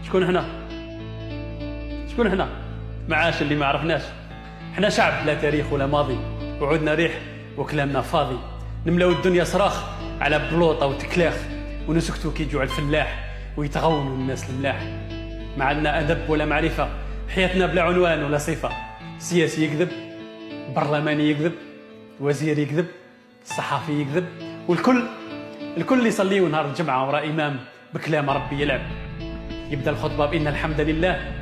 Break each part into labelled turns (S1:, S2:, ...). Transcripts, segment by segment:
S1: شكون حنا؟ شكون حنا؟ معاش اللي ما عرفناش. حنا شعب لا تاريخ ولا ماضي، وعودنا ريح وكلامنا فاضي. نملاو الدنيا صراخ على بلوطه وتكلاخ، ونسكتوا كي يجوع الفلاح ويتغونوا الناس الملاح. ما عندنا ادب ولا معرفه، حياتنا بلا عنوان ولا صفه. سياسي يكذب، برلماني يكذب، وزير يكذب، الصحافي يكذب، والكل يصليوا نهار الجمعه وراء امام بكلام ربي يلعب. يبدا الخطبه بان الحمد لله،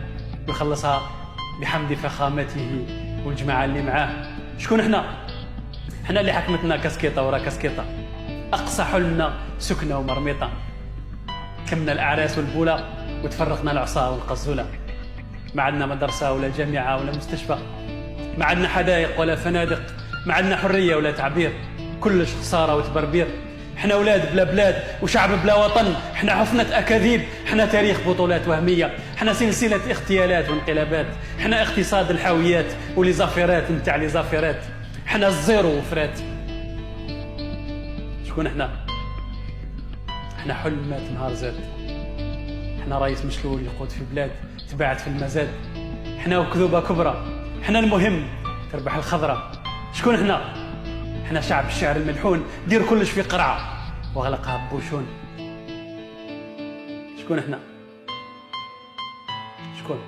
S1: ويخلصها بحمد فخامته والجماعه اللي معاه. شكون حنا؟ حنا اللي حكمتنا كاسكيطه ورا كاسكيطه، اقصى حلمنا سكنه ومرميطه. كمنا الاعراس والبوله وتفرقنا العصا والقزوله. ما عندنا مدرسه ولا جامعه ولا مستشفى، ما عندنا حدائق ولا فنادق، ما عندنا حريه ولا تعبير. كلش خساره وتبربير. حنا اولاد بلا بلاد وشعب بلا وطن. حنا حفنه اكاذيب، حنا تاريخ بطولات وهميه. حنا سلسله اغتيالات وانقلابات. حنا اقتصاد الحاويات ولي زافيرات نتاع لي زافيرات. حنا الزيرو وفرات. شكون حنا؟ حنا حلم مات نهار زاد. حنا رئيس مشلول يقود في بلاد تباعت في المزاد. حنا وكذوبه كبرى. حنا المهم تربح الخضره. شكون حنا؟ حنا شعب الشعر الملحون، دير كلش في قرعه واغلقها ببوشون. شكون حنا؟ شكون؟